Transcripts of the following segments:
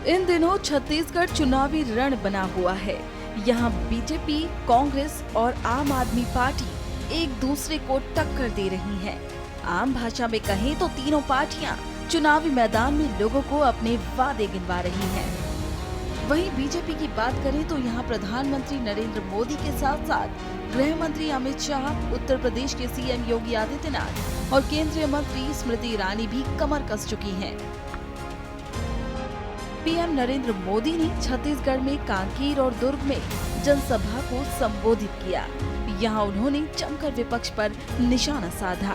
इन दिनों छत्तीसगढ़ चुनावी रण बना हुआ है। यहाँ बीजेपी, कांग्रेस और आम आदमी पार्टी एक दूसरे को टक्कर दे रही हैं। आम भाषा में कहें तो तीनों पार्टियां चुनावी मैदान में लोगों को अपने वादे गिनवा रही हैं। वहीं बीजेपी की बात करें तो यहाँ प्रधानमंत्री नरेंद्र मोदी के साथ साथ गृह मंत्री अमित शाह, उत्तर प्रदेश के सीएम योगी आदित्यनाथ और केंद्रीय मंत्री स्मृति ईरानी भी कमर कस चुकी हैं। पीएम नरेंद्र मोदी ने छत्तीसगढ़ में कांकेर और दुर्ग में जनसभा को संबोधित किया। यहाँ उन्होंने जमकर विपक्ष पर निशाना साधा।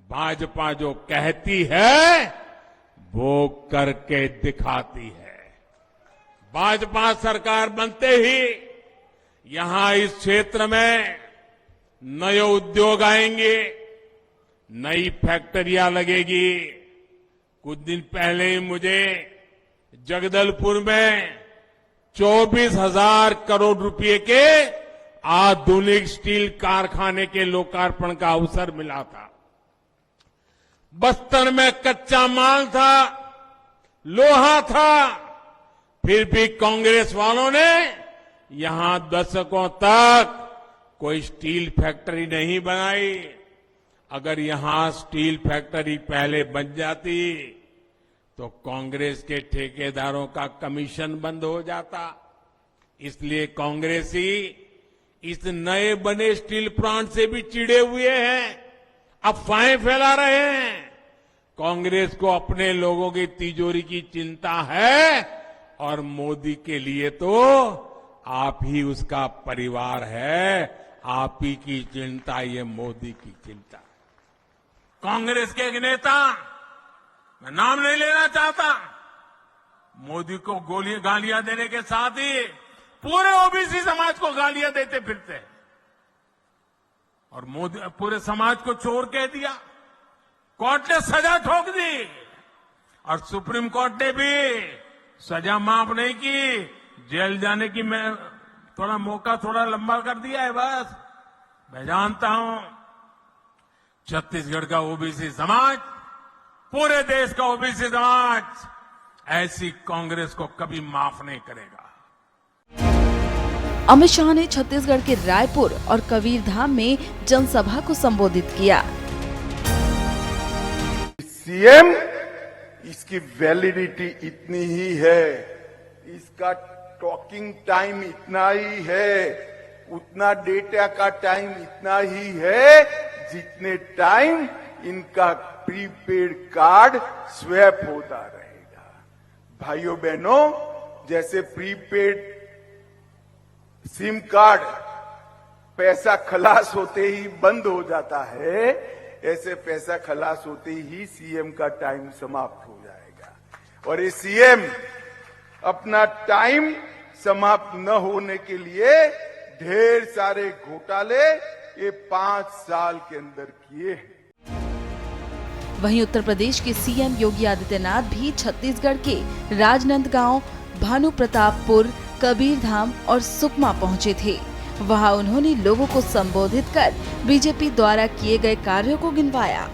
भाजपा जो कहती है वो करके दिखाती है। भाजपा सरकार बनते ही यहाँ इस क्षेत्र में नए उद्योग आएंगे, नई फैक्ट्रियां लगेगी। कुछ दिन पहले ही मुझे जगदलपुर में 24,000 करोड़ रुपए के आधुनिक स्टील कारखाने के लोकार्पण का अवसर मिला था। बस्तर में कच्चा माल था, लोहा था, फिर भी कांग्रेस वालों ने यहां दशकों तक कोई स्टील फैक्ट्री नहीं बनाई। अगर यहां स्टील फैक्ट्री पहले बन जाती तो कांग्रेस के ठेकेदारों का कमीशन बंद हो जाता। इसलिए कांग्रेसी इस नए बने स्टील प्लांट से भी चिढ़े हुए हैं, अफवाहें फैला रहे हैं। कांग्रेस को अपने लोगों की तिजोरी की चिंता है और मोदी के लिए तो आप ही उसका परिवार है। आप ही की चिंता, ये मोदी की चिंता। कांग्रेस के एक नेता, मैं नाम नहीं लेना चाहता, मोदी को गालियां देने के साथ ही पूरे ओबीसी समाज को गालियां देते फिरते और मोदी पूरे समाज को चोर कह दिया। कोर्ट ने सजा ठोक दी और सुप्रीम कोर्ट ने भी सजा माफ नहीं की, जेल जाने की मैं थोड़ा मौका थोड़ा लंबा कर दिया है। बस मैं जानता हूं छत्तीसगढ़ का ओबीसी समाज, पूरे देश का ओबीसी समाज ऐसी कांग्रेस को कभी माफ नहीं करेगा। अमित शाह ने छत्तीसगढ़ के रायपुर और कबीरधाम में जनसभा को संबोधित किया। सीएम, इसकी वैलिडिटी इतनी ही है, इसका टॉकिंग टाइम इतना ही है, उतना डेटा का टाइम इतना ही है जितने टाइम इनका प्रीपेड कार्ड स्वैप होता रहेगा। भाइयों बहनों, जैसे प्रीपेड सिम कार्ड पैसा खलास होते ही बंद हो जाता है, ऐसे पैसा खलास होते ही सीएम का टाइम समाप्त हो जाएगा। और ये सीएम अपना टाइम समाप्त न होने के लिए ढेर सारे घोटाले ये 5 साल के अंदर किए हैं। वहीं उत्तर प्रदेश के सीएम योगी आदित्यनाथ भी छत्तीसगढ़ के राजनांदगांव, भानु प्रतापपुर, कबीरधाम और सुकमा पहुंचे थे। वहां उन्होंने लोगों को संबोधित कर बीजेपी द्वारा किए गए कार्यों को गिनवाया।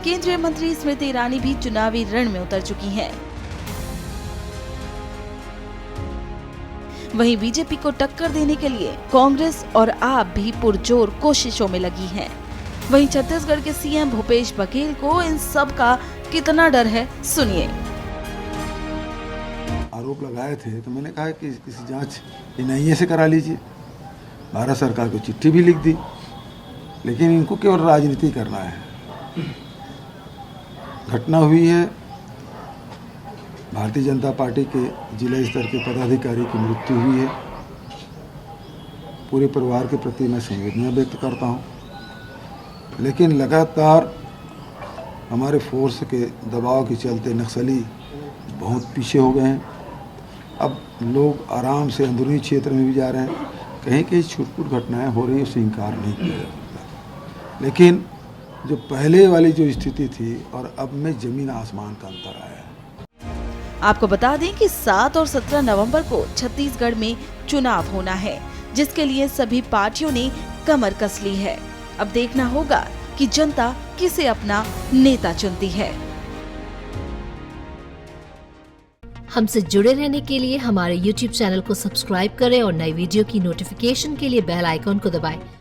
केंद्रीय मंत्री स्मृति ईरानी भी चुनावी रण में उतर चुकी हैं। वहीं बीजेपी को टक्कर देने के लिए कांग्रेस और आप भी पुरजोर कोशिशों में लगी हैं। वहीं छत्तीसगढ़ के सीएम भूपेश बघेल को इन सब का कितना डर है, सुनिए। आरोप लगाए थे तो मैंने कहा कि किसी जांच एनआईए से करा लीजिए। भारत सरकार को चिट्ठी भी लिख दी, लेकिन इनको केवल राजनीति करना है। घटना हुई है, भारतीय जनता पार्टी के जिला स्तर के पदाधिकारी की मृत्यु हुई है। पूरे परिवार के प्रति मैं संवेदना व्यक्त करता हूं, लेकिन लगातार हमारे फोर्स के दबाव के चलते नक्सली बहुत पीछे हो गए हैं। अब लोग आराम से अंदरूनी क्षेत्र में भी जा रहे हैं। कहीं कहीं छूट-फूट घटनाएं हो रही है, उससे इनकार नहीं किया जा सकता, लेकिन जो पहले वाली जो स्थिति थी और अब में जमीन आसमान का अंतर आया है। आपको बता दें कि 7 और 17 नवंबर को छत्तीसगढ़ में चुनाव होना है, जिसके लिए सभी पार्टियों ने कमर कस ली है। अब देखना होगा कि जनता किसे अपना नेता चुनती है। हमसे जुड़े रहने के लिए हमारे YouTube चैनल को सब्सक्राइब करें और नई वीडियो की नोटिफिकेशन के लिए बेल आइकॉन को दबाएं।